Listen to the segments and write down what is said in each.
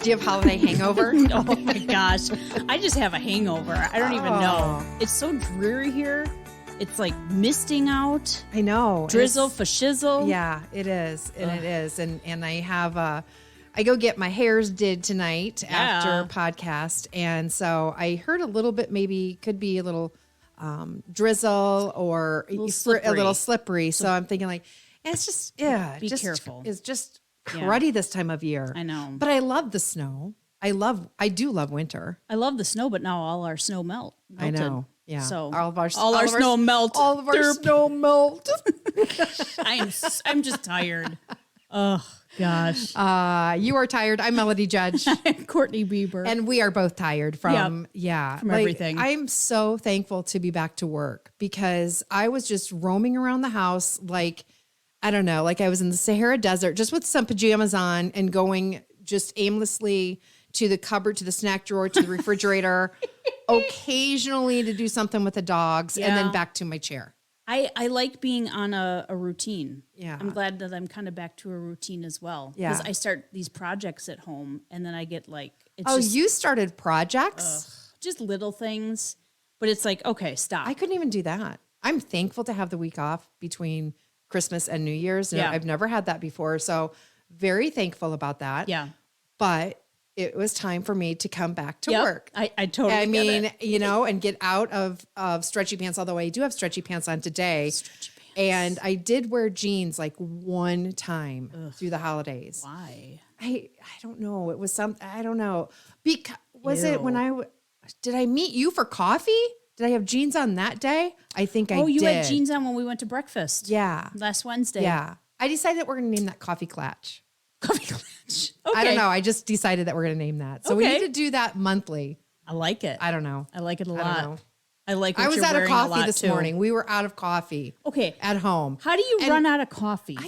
Do you have holiday hangover? Oh my gosh. I just have a hangover. I don't even know. It's so dreary here. It's like misting out. I know. Drizzle for shizzle. Yeah, it is. And it is. And I have I go get my hairs did tonight after podcast. And so I heard a little bit, maybe could be a little drizzle or a little slippery. So I'm thinking like, it's just, Be careful. It's just cruddy this time of year. I know. But I love the snow. I do love winter. I love the snow, but now all our snow melted. I know. Yeah. So all of our snow melt. All of our snow melt. I'm just tired. Oh gosh. You are tired. I'm Melody Judge. I'm Courtney Bieber. And we are both tired from everything. I'm so thankful to be back to work because I was just roaming around the house like, I don't know, like I was in the Sahara Desert just with some pajamas on and going just aimlessly to the cupboard, to the snack drawer, to the refrigerator, occasionally to do something with the dogs and then back to my chair. I like being on a routine. Yeah. I'm glad that I'm kind of back to a routine as well. Yeah. Because I start these projects at home and then I get like, you started projects? just little things. But it's like, okay, stop. I couldn't even do that. I'm thankful to have the week off between Christmas and New Year's. Yeah. I've never had that before. So very thankful about that. Yeah. But it was time for me to come back to work. I totally get it. And get out of stretchy pants, although I do have stretchy pants on today. And I did wear jeans like one time through the holidays. Why? I don't know. It was I don't know. It when did I meet you for coffee? Did I have jeans on that day? I think I did. Oh, you had jeans on when we went to breakfast. Yeah. Last Wednesday. Yeah. I decided that we're going to name that Coffee Clatch. Coffee Clatch. Okay. I don't know. I just decided that we're going to name that. So we need to do that monthly. I like it. I don't know. I like it a I don't lot. know. I like what I was you're out of wearing a coffee lot this too. morning. We were out of coffee. Okay. At home. How do you run out of coffee?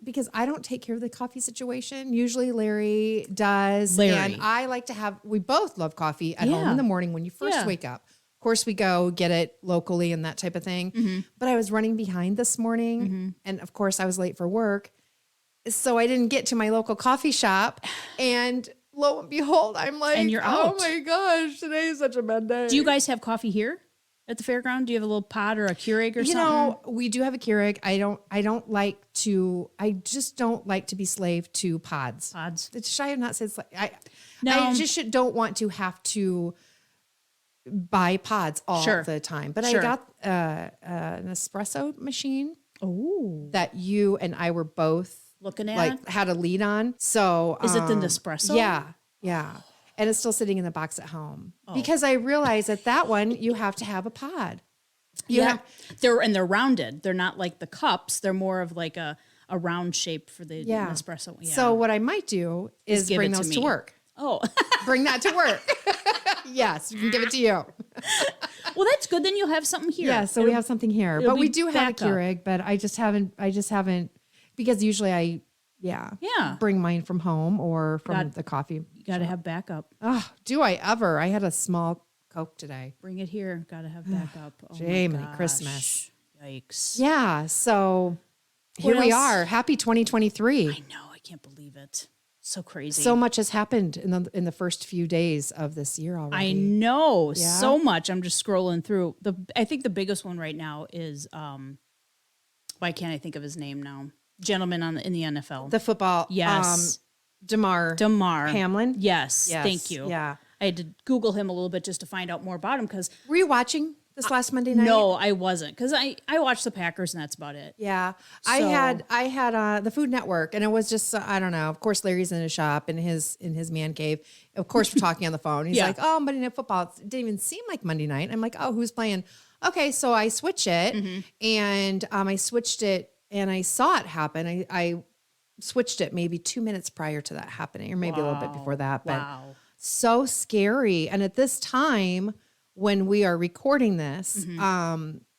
Because I don't take care of the coffee situation. Usually Larry does. And I like to we both love coffee at home in the morning when you first wake up. Of course, we go get it locally and that type of thing. Mm-hmm. But I was running behind this morning. Mm-hmm. And of course, I was late for work. So I didn't get to my local coffee shop. And lo and behold, I'm like, and you're out. Oh my gosh, today is such a bad day. Do you guys have coffee here at the fairground? Do you have a little pot or a Keurig or something? You know, we do have a Keurig. I just don't like to be slave to pods. Should I have not said I just don't want to have to buy pods all the time. But I got an espresso machine. Oh, that you and I were both looking at, like had a lead on. So is it the Nespresso? Yeah. And it's still sitting in the box at home because I realized that one you have to have a pod. They're rounded. They're not like the cups. They're more of like a round shape for the Nespresso. Yeah. So what I might do is bring those to work. Oh, bring that to work. Yes, we can give it to you. Well, that's good. Then you'll have something here. Yeah, so we have something here, but we do have a Keurig. But I just haven't because usually I bring mine from home or from the coffee. You got to have backup. Oh, do I ever? I had a small Coke today. Bring it here. Got to have backup. Oh Jiminy Christmas. Yikes. Yeah. So here we are. Happy 2023. I know. I can't believe it. So crazy. So much has happened in the first few days of this year already. I know so much. I'm just scrolling through. I think the biggest one right now is why can't I think of his name now? Gentleman in the NFL. The football. Yes. Damar Hamlin. Yes. Thank you. Yeah. I had to Google him a little bit just to find out more about him because. Were you watching this last Monday night? No, I wasn't because I watched the Packers and that's about it. Yeah. I had the Food Network and it was just, I don't know. Of course, Larry's in his shop in his man cave. Of course, we're talking on the phone. He's like, oh, Monday Night Football. It didn't even seem like Monday night. I'm like, oh, who's playing? Okay. So I switch it and I switched it and I saw it happen. I switched it maybe 2 minutes prior to that happening or maybe a little bit before that. But so scary. And at this time, when we are recording this,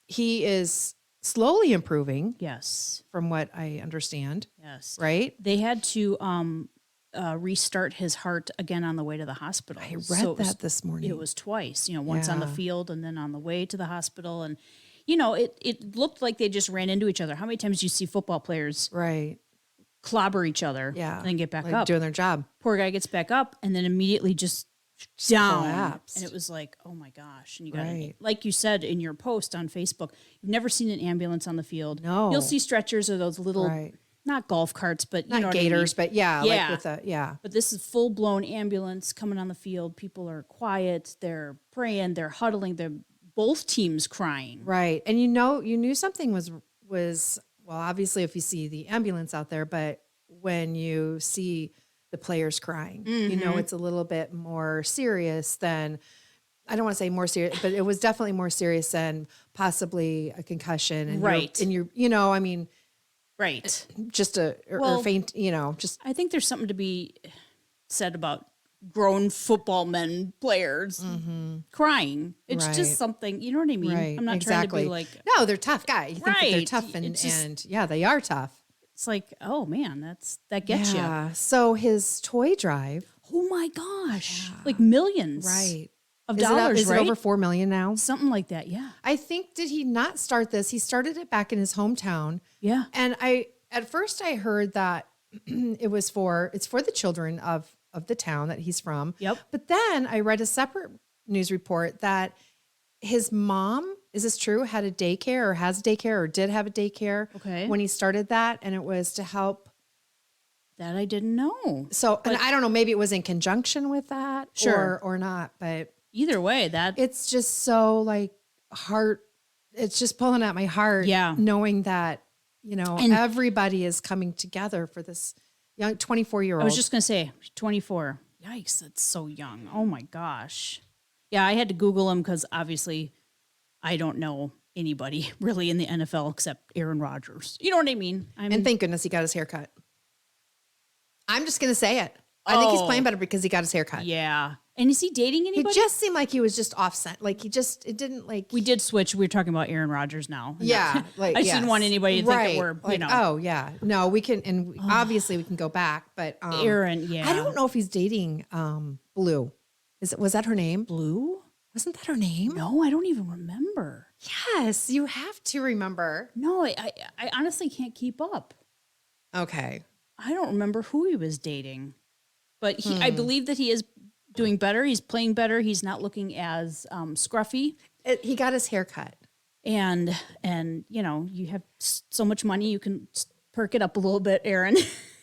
he is slowly improving. Yes. From what I understand. Yes. Right? They had to restart his heart again on the way to the hospital. I read that this morning. It was twice, once on the field and then on the way to the hospital. And, it looked like they just ran into each other. How many times do you see football players clobber each other, and then get back up. Doing their job. Poor guy gets back up and then immediately just down. Collapsed. And it was like, oh my gosh. And you got like you said in your post on Facebook, you've never seen an ambulance on the field. No. You'll see stretchers or those little, not golf carts, but you not know what gators, I mean? but like with a, But this is full blown ambulance coming on the field. People are quiet. They're praying. They're huddling. They're both teams crying. Right. And you knew something was, well, obviously if you see the ambulance out there, but when you see the players crying, you know, it's a little bit more serious than, I don't want to say more serious, but it was definitely more serious than possibly a concussion. And you're, you know, I mean, just or faint, you know, just. I think there's something to be said about grown football men players crying. It's just something, you know what I mean? Right. I'm not trying to be like, no, they're tough guys. You think that they're tough and yeah, they are tough. It's like, oh man, that gets you. So his toy drive. Oh my gosh. Like millions. Of dollars, is it over 4 million now? Something like that. Yeah. I think, did he not start this? He started it back in his hometown. Yeah. And at first I heard that it's for the children of the town that he's from. Yep. But then I read a separate news report that his mom, is this true, had a daycare or has a daycare or did have a daycare when he started that. And it was to help. That I didn't know. So, and I don't know, maybe it was in conjunction with that or not, but either way, it's just so like it's just pulling at my heart. Yeah. Knowing that, you know, everybody is coming together for this young 24-year-old. I was just going to say 24. Yikes. That's so young. Oh my gosh. Yeah. I had to Google him because obviously I don't know anybody really in the NFL except Aaron Rodgers. You know what I mean? And thank goodness he got his hair cut. I'm just going to say it. I think he's playing better because he got his hair cut. Yeah. And is he dating anybody? It just seemed like he was just offset. Like it didn't like. We did switch. We were talking about Aaron Rodgers now. Yeah. Like, I just didn't want anybody to think that we're, like, you know. Oh, yeah. No, we can. And obviously we can go back. But Aaron, yeah. I don't know if he's dating Blue. Was that her name? Blue? Wasn't that her name? No, I don't even remember. Yes, you have to remember. No, I honestly can't keep up. Okay. I don't remember who he was dating, but I believe that he is doing better. He's playing better. He's not looking as scruffy. He got his hair cut. And you know, you have so much money, you can perk it up a little bit, Aaron.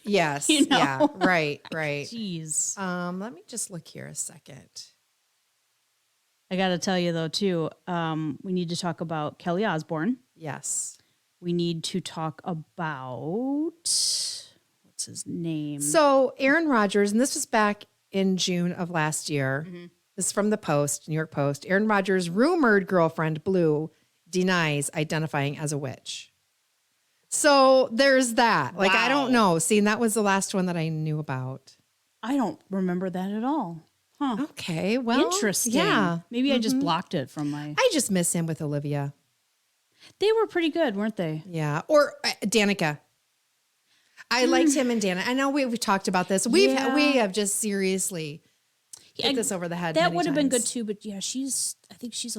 Yes. You know? Yeah. Right. Jeez. Let me just look here a second. I got to tell you though, too, we need to talk about Kelly Osbourne. Yes. We need to talk about, what's his name? So Aaron Rodgers, and this was back in June of last year. This is from the Post, New York Post. Aaron Rodgers' rumored girlfriend, Blue, denies identifying as a witch. So there's that. Like, I don't know. See, and that was the last one that I knew about. I don't remember that at all. Huh. Okay. Well, interesting. Yeah. Maybe I just blocked it from my. I just miss him with Olivia. They were pretty good, weren't they? Yeah. Or Danica. I liked him and Danica. I know we've talked about this. We have just seriously hit this over the head. That would have been good too, but yeah, I think she's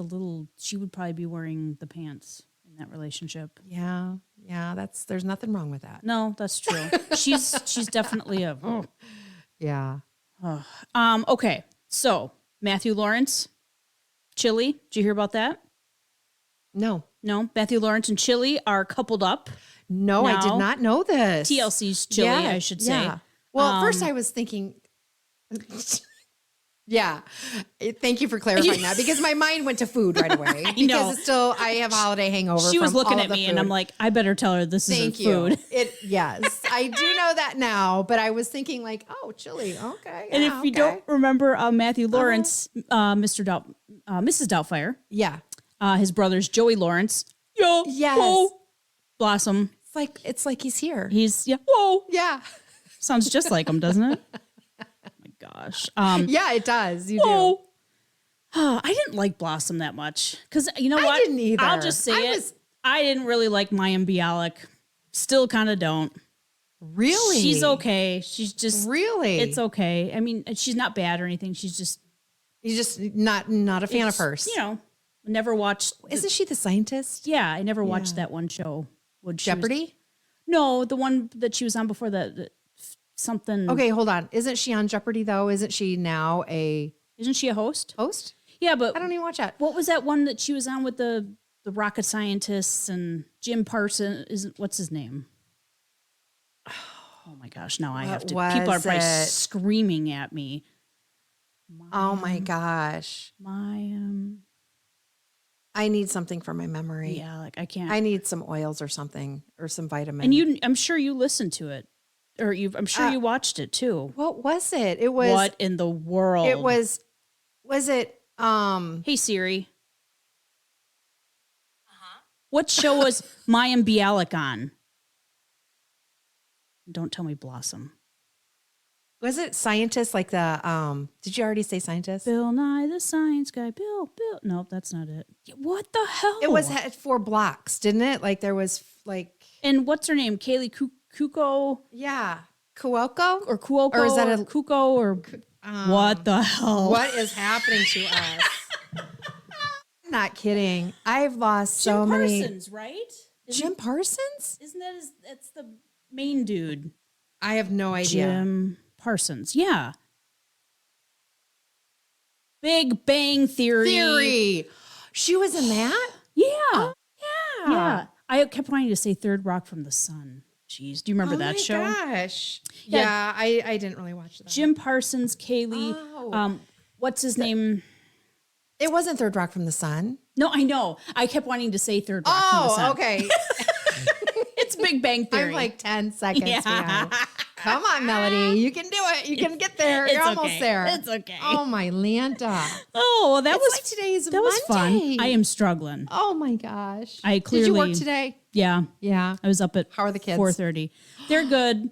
she would probably be wearing the pants in that relationship. Yeah. Yeah. There's nothing wrong with that. No, that's true. she's definitely yeah. Okay. So Matthew Lawrence, Chili. Did you hear about that? No. Matthew Lawrence and Chili are coupled up. No, I did not know this. TLC's Chili, I should say. Yeah. Well, at first I was thinking, yeah. Thank you for clarifying that because my mind went to food right away. Because it's still, I have a holiday hangover. She was looking at me and I'm like, I better tell her this is food. Yes, I do know that now, but I was thinking like, oh, chili. Okay. And if you don't remember Matthew Lawrence, Mrs. Doubtfire. Yeah. His brothers, Joey Lawrence. Blossom. It's like he's here. Whoa. Yeah. Sounds just like him, doesn't it? Oh my gosh. Yeah, it does. You do. I didn't like Blossom that much. Because you know what? I didn't either. I'll just say I didn't really like Mayim Bialik. Still kind of don't. Really? She's okay. She's just. Really? It's okay. I mean, she's not bad or anything. She's just. You're just not a fan of hers. You know, never watched. Isn't she the scientist? Yeah, I never watched that one show. Jeopardy? No, the one that she was on before something. Okay, hold on. Isn't she on Jeopardy though? Isn't she now a Isn't she a host? host? Yeah, but I don't even watch that. what was that one that she was on with the rocket scientists and Jim Parsons? What's his name? Oh my gosh! Now I have to. People are probably screaming at me. Oh my gosh! I need something for my memory. Yeah, like I can't. I need some oils or something or some vitamins. And I'm sure you listened to it, or I'm sure you watched it too. What was it? It was what in the world? It was. Was it? Hey Siri. What show was Mayim Bialik on? Don't tell me Blossom. Was it scientist like the did you already say scientist? Bill Nye the Science Guy. Bill. Nope, that's not it. What the hell? It was had 4 blocks, didn't it? Like there was like And what's her name? Kaylee Kuko? Yeah. Cuoco? Or Cuoco? Or is that a Kuko or what the hell? What is happening to us? Not kidding. I've lost so many. Jim Parsons, right? Jim Parsons? Isn't that's the main dude? I have no idea. Jim Parsons, yeah. Big Bang Theory. She was in that? Yeah. Yeah. Yeah. I kept wanting to say Third Rock from the Sun. Jeez, do you remember that show? Oh my gosh. Yeah, I didn't really watch that. Jim Parsons, Kaylee. What's his name? It wasn't Third Rock from the Sun. No, I know. I kept wanting to say Third Rock from the Sun. Oh, okay. It's Big Bang Theory. I'm like 10 seconds behind. Come on, Melody. You can do it. You can get there. You're almost there. It's okay. Oh, my Lanta. Oh, well, that was like today's that was Monday. fun. I am struggling. Oh, my gosh. I clearly. Did you work today? Yeah. Yeah. I was up at How are the kids? 4:30. They're good.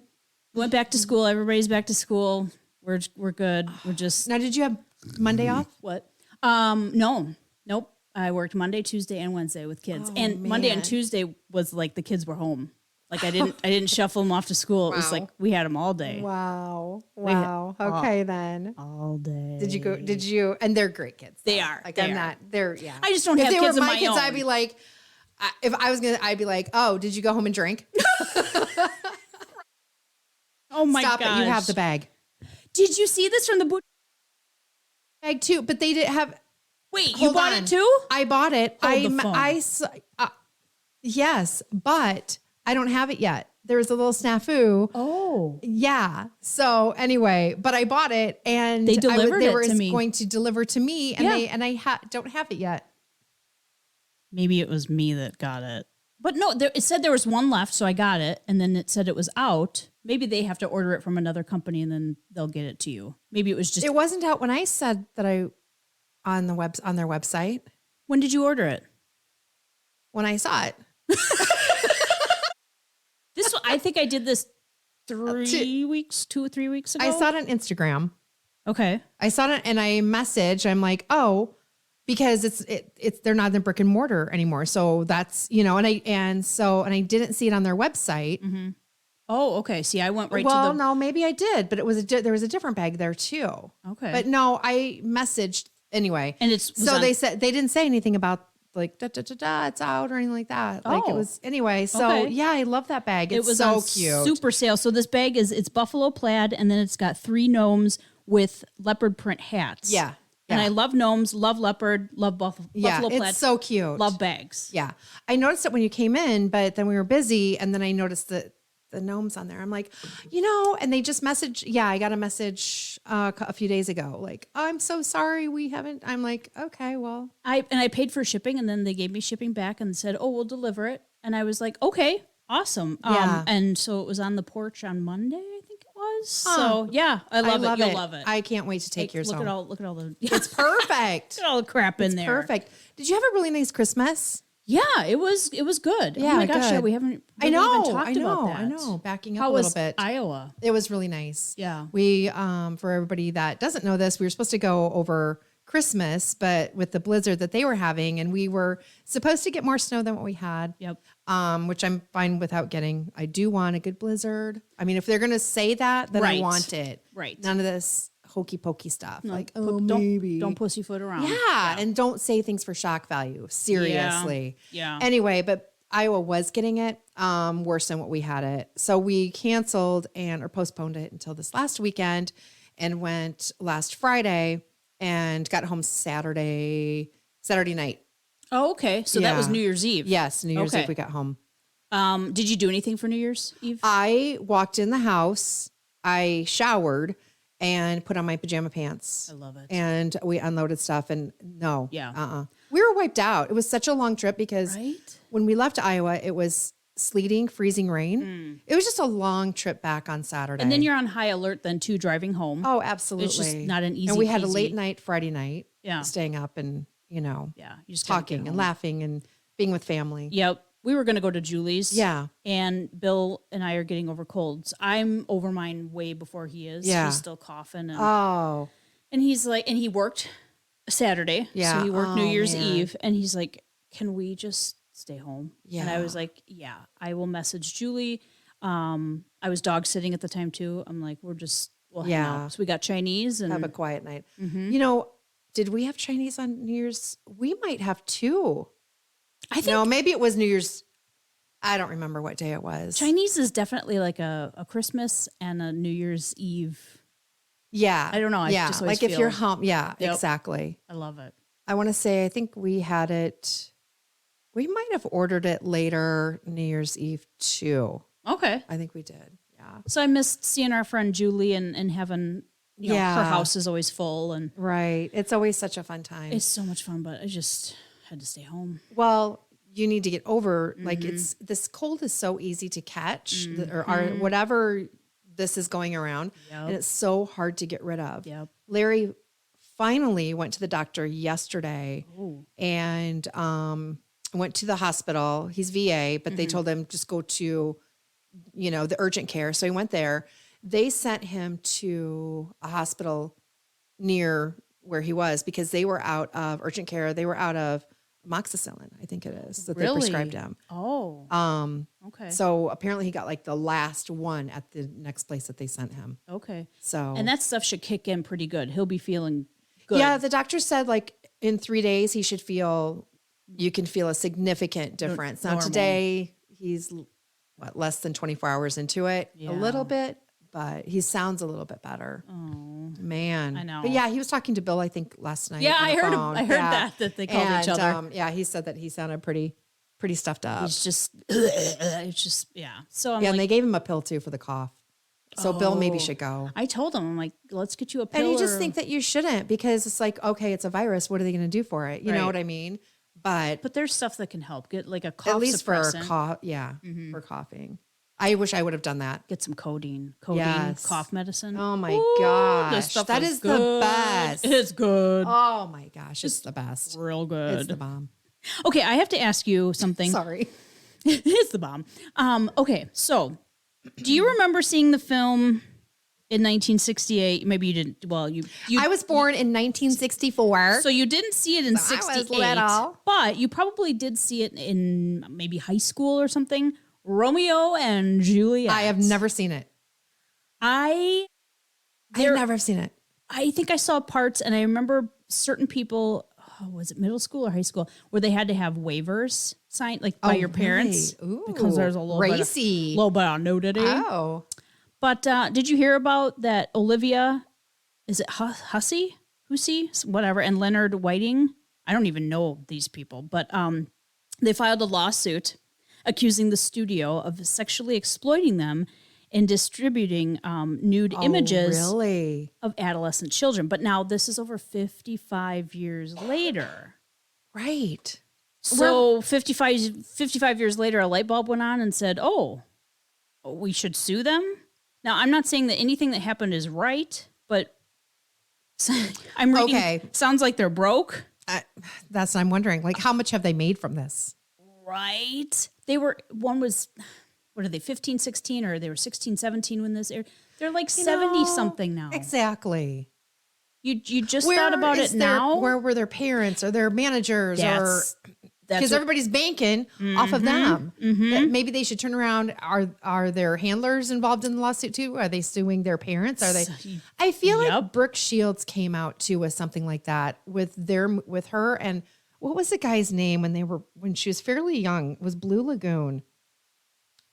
Went back to school. Everybody's back to school. We're good. We're just Now, did you have Monday off? what? No. Nope. I worked Monday, Tuesday, and Wednesday with kids. And Monday and Tuesday was like the kids were home. Like I didn't shuffle them off to school. It was like we had them all day. Wow. Wow. Okay, then. All day. Did you, and they're great kids. They are. Like, They I'm are. not, they're, yeah. I just don't if have they kids were of my my kids, own. I'd be like, if I was I'd be like, oh, did you go home and drink? Oh my Stop gosh. it. You have the bag. Did you see this from the boot? Bag too, but they didn't have. Wait, you Hold bought on. it too? I bought it. Hold the phone. Yes, but I don't have it yet. There was a little snafu. Oh. Yeah. So anyway, but I bought it and They delivered they it were to me. going to deliver to me and I don't have it yet. Maybe it was me that got it. But no, it said there was one left, so I got it. And then it said it was out. Maybe they have to order it from another company and then they'll get it to you. Maybe it was just. It wasn't out when I said that on their website. When did you order it? When I saw it. I think I did this 2 or 3 weeks ago. I saw it on Instagram. Okay. I saw it and I messaged. I'm like, oh, because it's they're not in brick and mortar anymore. So that's, and I didn't see it on their website. Mm-hmm. Oh, okay. See, I went right to Well, no, maybe I did, but it was there was a different bag there too. Okay. But no, I messaged anyway. And they said they didn't say anything about like it's out or anything like that. Like it was anyway. So yeah, I love that bag. It was so on cute. Super sale. So this bag it's buffalo plaid, and then it's got 3 gnomes with leopard print hats. Yeah. And I love gnomes, love leopard, love buffalo plaid. It's so cute. Love bags. Yeah. I noticed it when you came in, but then we were busy and then I noticed the gnomes on there. I'm like, and they just messaged. Yeah, I got a message a few days ago. Like, oh, I'm so sorry. We haven't. I'm like, okay, well. I paid for shipping and then they gave me shipping back and said, oh, we'll deliver it. And I was like, okay, awesome. Yeah. And so it was on the porch on Monday, I think it was. So yeah, I love it. You'll love it. I can't wait to take yours look home. Look at all the. It's perfect. Look at all the crap in there. Perfect. Did you have a really nice Christmas? Yeah, it was good. Yeah, oh my gosh, good. yeah, we haven't I really know, even talked about that. I know. Backing up How a little was bit. Iowa? It was really nice. Yeah. We, for everybody that doesn't know this, we were supposed to go over Christmas, but with the blizzard that they were having, and we were supposed to get more snow than what we had. Yep. Which I'm fine without getting. I do want a good blizzard. I mean, if they're going to say that, then I Right. want it. Right. None of this hokey pokey stuff. Like, Don't maybe. don't pussyfoot around. Yeah. And don't say things for shock value. Seriously. Yeah. Anyway, but Iowa was getting it worse than what we had it. So we canceled or postponed it until this last weekend and went last Friday and got home Saturday night. Oh, okay. So that was New Year's Eve. Yes, New Year's Eve we got home. Did you do anything for New Year's Eve? I walked in the house, I showered and put on my pajama pants. I love it. And we unloaded stuff and Yeah. we were wiped out. It was such a long trip because when we left Iowa, it was sleeting, freezing rain. It was just a long trip back on Saturday. And then you're on high alert then too, driving home. Oh, absolutely. It's just not an easy And we had a peasy. late night Friday night. Yeah. Staying up and, You just gotta get talking and home. laughing and being with family. Yep. We were going to go to Julie's. Yeah. And Bill and I are getting over colds. I'm over mine way before he is. Yeah. He's still coughing. And he's like, and he worked Saturday. Yeah. So he worked New Year's man. Eve. And he's like, can we just stay home? Yeah. And I was like, yeah, I will message Julie. I was dog sitting at the time too. I'm like, we'll hang out. So we got Chinese and have a quiet night. Did we have Chinese on New Year's? We might have too. I think No, maybe it was New Year's. I don't remember what day it was. Chinese is definitely like a Christmas and a New Year's Eve. Yeah. I don't know. I Yeah. just always Like if you're feel- home. Yeah, Yep. exactly. I love it. I want to say, I think we had it. We might have ordered it later New Year's Eve too. Okay. I think we did. Yeah. So I missed seeing our friend Julie and having, her Yeah. house is always full and Right. It's always such a fun time. it's so much fun, but I just had to stay home. Well, you need to get over, like this cold is so easy to catch or whatever this is going around. Yep. And it's so hard to get rid of. Yep. Larry finally went to the doctor yesterday and went to the hospital. He's VA, but they told him just go to, the urgent care. So he went there. They sent him to a hospital near where he was because they were out of urgent care. They were out of amoxicillin, I think it is, that they prescribed him. Oh. Okay. So apparently he got like the last one at the next place that they sent him. Okay. So And that stuff should kick in pretty good. He'll be feeling good. yeah, the doctor said like in 3 days you can feel a significant difference. Now Normal. today he's less than 24 hours into it, a little bit, but he sounds a little bit better. Oh. Man. I know. But yeah, he was talking to Bill, I think last night. Yeah, on I the heard phone. I heard that they called each other. Yeah, he said that he sounded pretty stuffed up. It's just it's just So I'm Yeah, like, and they gave him a pill too for the cough. So Bill maybe Oh. should go. I told him, I'm like, let's get you a pill. And you just or- think that you shouldn't because it's like, okay, it's a virus. What are they going to do for it? You know Right. what I mean? But But there's stuff that can help. Get like a cough at least for suppressant. cough, for coughing. I wish I would have done that. Get some codeine, Yes. cough medicine. Oh my Ooh, gosh, this stuff that is is the good. best. It's good. Oh my gosh, it's the best. Real good. It's the bomb. Okay, I have to ask you something. Sorry. It's the bomb. Okay, so do you remember seeing the film in 1968? Maybe you didn't. Well, you I was born in 1964. so you didn't see it in So I was 68, little. but you probably did see it in maybe high school or something. Romeo and Juliet. I have never seen it. I've I've never seen it. I think I saw parts, and I remember certain people. Oh, was it middle school or high school where they had to have waivers signed, like by your parents, really? Ooh, because there's a little racy. little bit of nudity. Oh, But did you hear about that? Olivia, is it Hussey, whatever, and Leonard Whiting? I don't even know these people, but they filed a lawsuit accusing the studio of sexually exploiting them and distributing nude images really? of adolescent children. But now this is over 55 years later. Right. So 55 years later, a light bulb went on and said, oh, we should sue them? Now, I'm not saying that anything that happened is right, but I'm reading, Okay. sounds like they're broke. That's what I'm wondering. Like, how much have they made from this? Right. One was, what are they, 15, 16, or they were 16, 17 when this aired? They're like 70 something now. Exactly. You just thought about it now? Where were their parents or their managers That's because what- everybody's banking off of them. That maybe they should turn around. Are their handlers involved in the lawsuit too? Are they suing their parents? Are they? I feel like Yep. Brooke Shields came out too with something like that with her and what was the guy's name when she was fairly young? It was Blue Lagoon.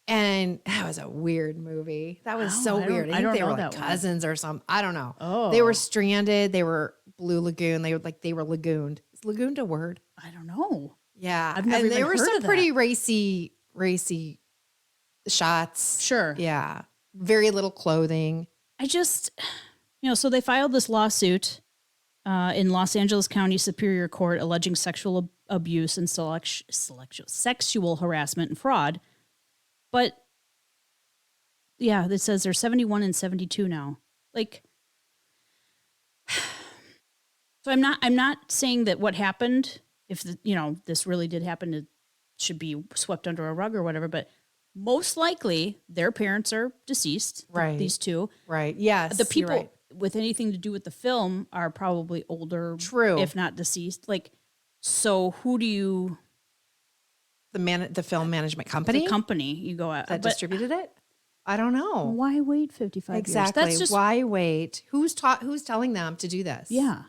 And that was a weird movie. That was so weird. I think they were like cousins or something. I don't know. Oh. They were stranded. They were Blue Lagoon. They were lagooned. Is lagooned a word? I don't know. Yeah. I've never even there were heard some of that. pretty racy shots. Sure. Yeah. Very little clothing. I just, so they filed this lawsuit in Los Angeles County Superior Court alleging sexual abuse and sexual harassment and fraud. But yeah, it says they're 71 and 72 now. Like, so I'm not saying that what happened, if this really did happen, it should be swept under a rug or whatever. But most likely, their parents are deceased. Right. These two. Right. Yes. The people you're right. with anything to do with the film are probably older. True. If not deceased. Like, so who do you? The film management company? The company you go at. That distributed it? I don't know. Why wait 55 Exactly. years? That's just, why wait? Who's telling them to do this? yeah.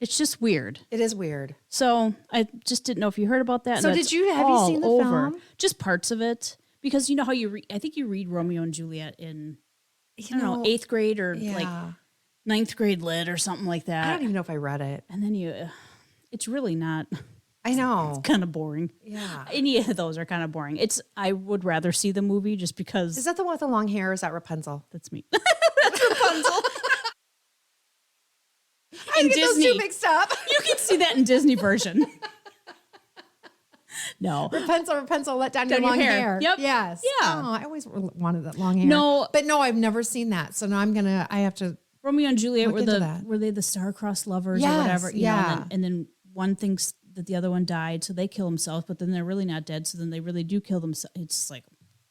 It's just weird. It is weird. So I just didn't know if you heard about that. So have you seen the film? Just parts of it. Because you know how I think you read Romeo and Juliet in, I don't know, 8th grade or like 9th grade lit or something like that. I don't even know if I read it. And then it's really not. I know. It's kind of boring. Yeah. Any of those are kind of boring. I would rather see the movie just because. Is that the one with the long hair or is that Rapunzel? That's me. That's Rapunzel. I In get Disney. those two mixed up. You can see that in Disney version. No. Rapunzel, let down your long hair. Yep. Yes. Yeah. Oh, I always wanted that long hair. No. But no, I've never seen that. So now I have to. Romeo and Juliet Look were they the star-crossed lovers Yes, or whatever? You know, yeah. and then one thinks that the other one died, so they kill themselves, but then they're really not dead, so then they really do kill themselves. It's like.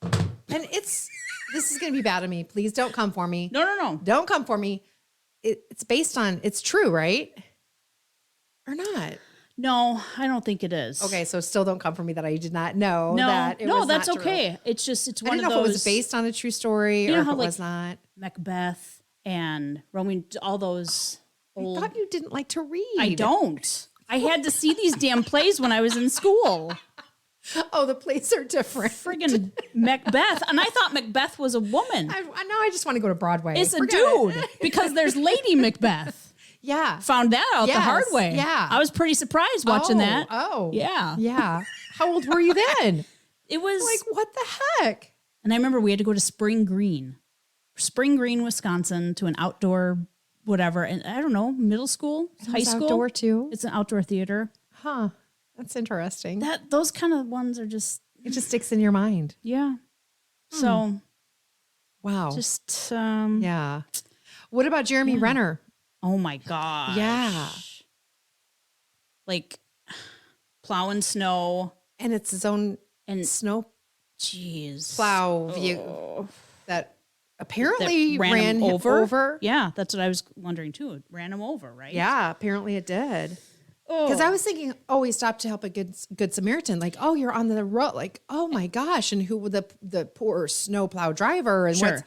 And this is going to be bad to me. Please don't come for me. No. Don't come for me. It's true, right? Or not? No, I don't think it is. Okay, so still don't come for me that I did not know that it was that's not true. okay. It's I one didn't of know those. if it was based on a true story You know or if how, it like, was not. Macbeth and Romeo, all those old. I thought you didn't like to read. I don't. I had to see these damn plays when I was in school. Oh, the plays are different. Friggin' Macbeth. And I thought Macbeth was a woman. I know. I just want to go to Broadway. It's a Forget dude it. because there's Lady Macbeth. Yeah. Found that out the hard way. Yeah. I was pretty surprised watching that. Oh. Yeah. Yeah. How old were you then? It was Like, what the heck? and I remember we had to go to Spring Green, Wisconsin, to an outdoor whatever. And I don't know, middle school, high was school. outdoor too? It's an outdoor theater. Huh. That's interesting. Those kind of ones are just, It just sticks in your mind. yeah. So Wow. just, Yeah. What about Jeremy Renner? oh my God. Yeah. Like plowing snow And it's his own and snow jeez. plow view that apparently That ran ran him him over? over. Yeah, that's what I was wondering too. It ran him over, right? Yeah, apparently it did. Oh. Because I was thinking, oh, he stopped to help a good Samaritan. Like, oh, you're on the road. Like, oh my gosh. And who the poor snowplow driver and Sure.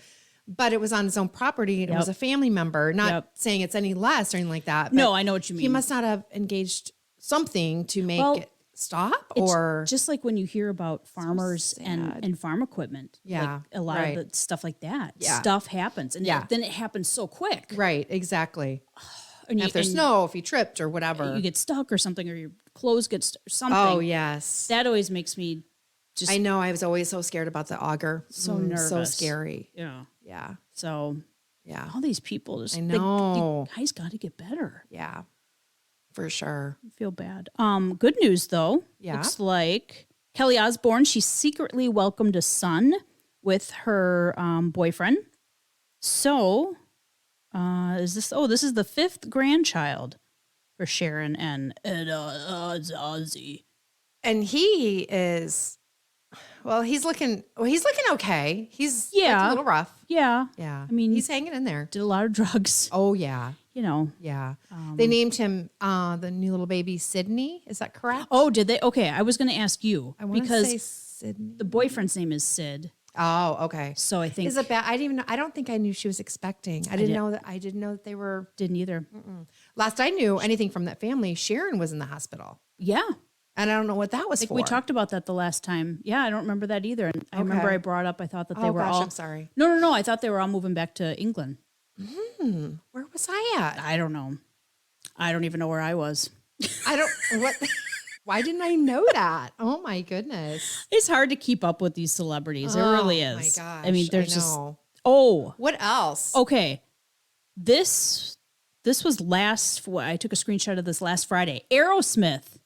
but it was on his own property and it was a family member, not saying it's any less or anything like that. No, but I know what you mean. he must not have engaged something to make it stop It's or just like when you hear about farmers and farm equipment. Yeah, Like a lot right. of the stuff like that. Yeah. Stuff happens. And then it happens so quick. right, exactly. And If there's snow, if he tripped or whatever. you get stuck or something, or your clothes get something. Oh yes. That always makes me just I know I was always so scared about the auger. So So nervous. scary. yeah. Yeah. So Yeah. all these people just I know. the guys got to get better. Yeah. For sure. I feel bad. Good news though. Yeah. Looks like Kelly Osbourne, she secretly welcomed a son with her boyfriend. So, this is the 5th grandchild for Sharon and Ozzy. And he is he's looking okay. He's like a little rough. Yeah. Yeah. I mean, he's hanging in there. did a lot of drugs, Oh yeah. you know. Yeah. They named him the new little baby Sydney. Is that correct? Oh, did they? Okay, I was going to ask you I want to because say Sydney. the boyfriend's name is Sid. Oh, okay. So I think Is it bad? I didn't even know. I don't think I knew she was expecting. I didn't know that they were. didn't either. Last I knew anything from that family, Sharon was in the hospital. Yeah. And I don't know what that was I think for. we talked about that the last time. Yeah, I don't remember that either. And I remember I brought up, I thought that they were all. I'm sorry. No. I thought they were all moving back to England. Where was I at? I don't know. I don't even know where I was. What? Why didn't I know that? Oh my goodness. It's hard to keep up with these celebrities. It really is. Oh my gosh. I mean, there's I just, know. what else? Okay. This was I took a screenshot of this last Friday. Aerosmith.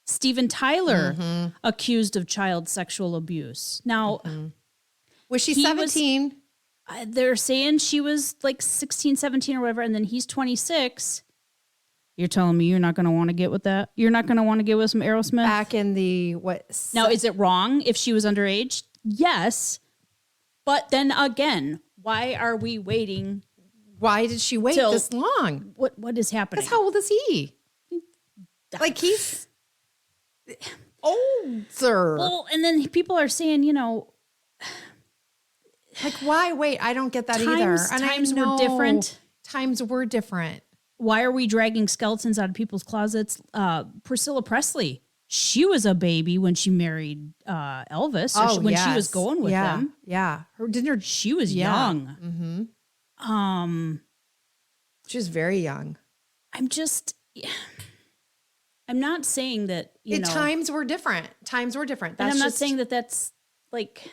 Steven Tyler accused of child sexual abuse. Now, Was she 17? they're saying she was like 16, 17 or whatever, and then he's 26. You're telling me you're not going to want to get with that? You're not going to want to get with some Aerosmith? Back in the Now, is it wrong if she was underage? Yes. But then again, why are we waiting? Why did she wait this long? What is happening? Because how old is he? Like he's older. Well, and then people are saying, Like why wait? I don't get that either. And times were different. Times were different. Why are we dragging skeletons out of people's closets? Priscilla Presley, she was a baby when she married Elvis. When she was going with him. Yeah. She was young. Mm-hmm. She was very young. I'm not saying that, times were different. Times were different. And I'm not saying that that's like.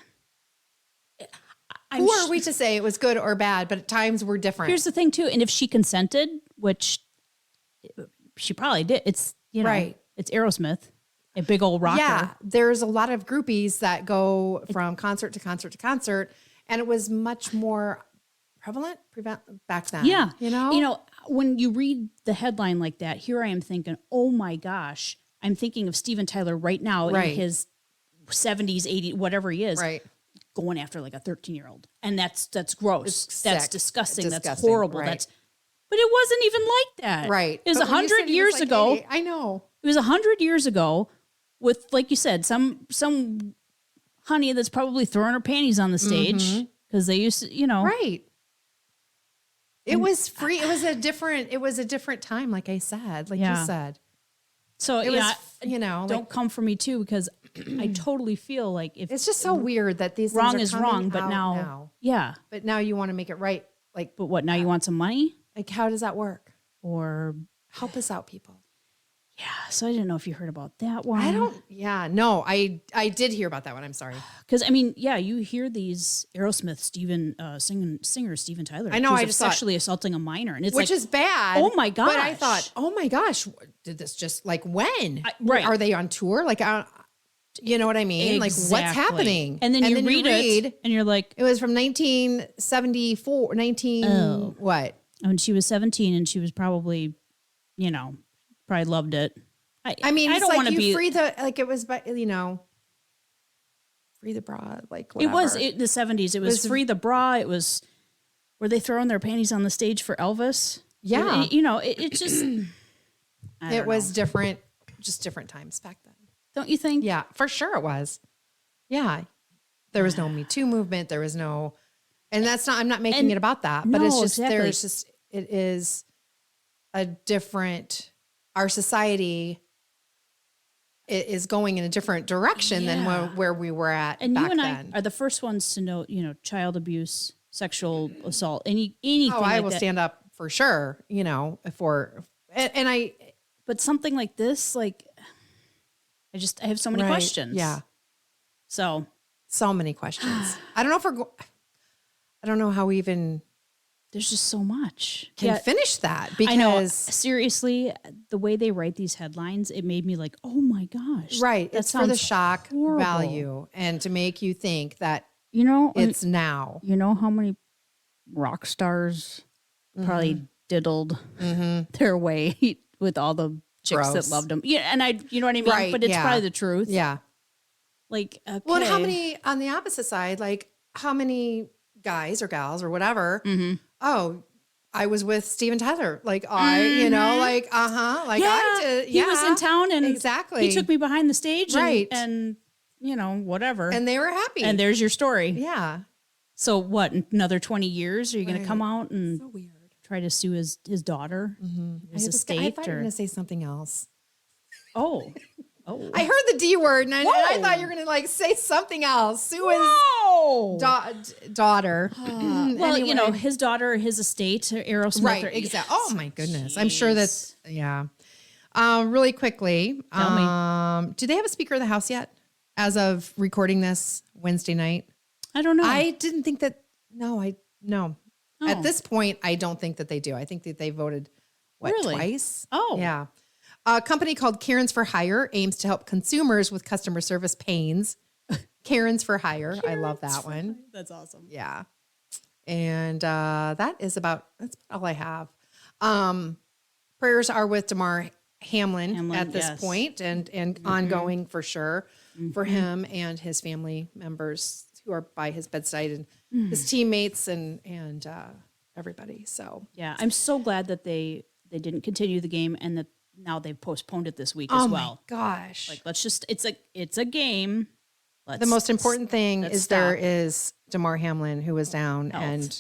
Who are we to say it was good or bad? But times were different. Here's the thing too, and if she consented, which she probably did, it's right. It's Aerosmith, a big old rocker. Yeah, there's a lot of groupies that go from concert to concert to concert, and it was much more prevalent back then. Yeah, you know, when you read the headline like that, here I am thinking, oh my gosh, I'm thinking of Steven Tyler right now in his 70s, 80s, whatever he is. Right. Going after like a 13-year-old. And that's gross. That's disgusting. That's Disgusting. horrible. Right. But it wasn't even like that. Right. It was 100 years ago. 80, I know. It was 100 years ago with, like you said, some honey that's probably throwing her panties on the stage because they used to, Right. It was free. It was a different time, like I said, you said. So it was, don't come for me too, because I totally feel like if it's just so weird that these wrong things are is wrong, coming but out now, yeah. But now you want to make it right. Like, but what, now you want some money? Like, how does that work? Or help us out, people. Yeah. So I didn't know if you heard about that one. I did hear about that one. I'm sorry. Because, I mean, yeah, you hear these Aerosmith singer Steven Tyler. I know. I just sexually assaulting a minor. And it's which is bad. Oh my gosh. But I thought, oh my gosh, did this just like when? Right. Are they on tour? Like, you know what I mean? Exactly. Like what's happening? And then you read it and you're like. It was from 1974, what? When she was 17 and she was probably, probably loved it. I mean, I it's don't like want to free the, like it was, free the bra, like whatever. It was the 70s. It was free the bra. It was, were they throwing their panties on the stage for Elvis? Yeah. It just. It was different, just different times back then. Don't you think? Yeah, for sure it was. Yeah. There was no Me Too movement. There was no, and that's not, I'm not making it about that, but it's just, it is a different, our society is going in a different direction than where we were at and back you and then. I are the first ones to know, child abuse, sexual assault, anything. Oh, I will stand up for sure, but something like this, like, I have so many questions. Yeah. So many questions. I don't know how we even. There's just so much. Can finish that because I know, seriously, the way they write these headlines, it made me like, oh my gosh. Right. That it's for the shock horrible. value and to make you think that it's now. You know how many rock stars probably diddled their way with all the chicks that loved them. Yeah, and you know what I mean? Right, but it's probably the truth. Yeah. Like, okay. Well, and how many on the opposite side, like how many guys or gals or whatever, I was with Steven Tyler. Like I did. He was in town and exactly. He took me behind the stage right. and whatever. And they were happy. And there's your story. Yeah. So what, another 20 years? Are you going to come out and so weird. Try to sue his daughter? His estate? I thought you were going to say something else. Oh. I heard the D word, and I thought you were going to like say something else. Sue is daughter. Well, Anyway. his daughter, his estate, Aerosmith. Right, exactly. Oh my goodness. I'm sure that's, yeah. Really quickly, do they have a Speaker of the House yet? As of recording this Wednesday night? I don't know. I didn't think that, no. Oh. At this point, I don't think that they do. I think that they voted, twice? Oh. Yeah. A company called Karen's for Hire aims to help consumers with customer service pains. Karen's for Hire. I love that one. That's awesome. Yeah. And that's about all I have. Prayers are with Damar Hamlin at this point and ongoing for sure for him and his family members who are by his bedside and his teammates and everybody. So yeah, I'm so glad that they didn't continue the game and that now they've postponed it this week as well. Oh my gosh. Like let's just it's a game. The most important thing is there is Damar Hamlin who was down and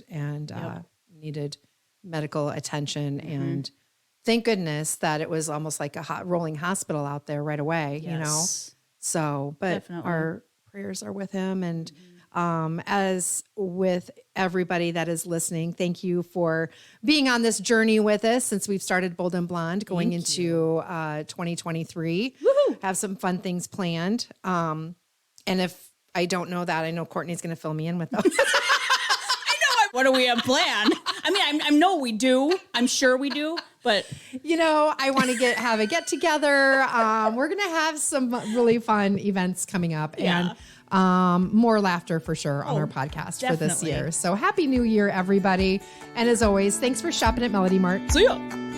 needed medical attention and thank goodness that it was almost like a rolling hospital out there right away, you know? So, but definitely. Our prayers are with him. And as with everybody that is listening, thank you for being on this journey with us since we've started Bold and Blonde going into 2023. Woohoo! Have some fun things planned. And if I don't know that, I know Courtney's going to fill me in with those. What do we have planned? I mean, I know we do. I'm sure we do. But I want to have a get together. We're going to have some really fun events coming up and more laughter for sure on our podcast for this year. So happy New Year, everybody. And as always, thanks for shopping at Melody Mart. See ya.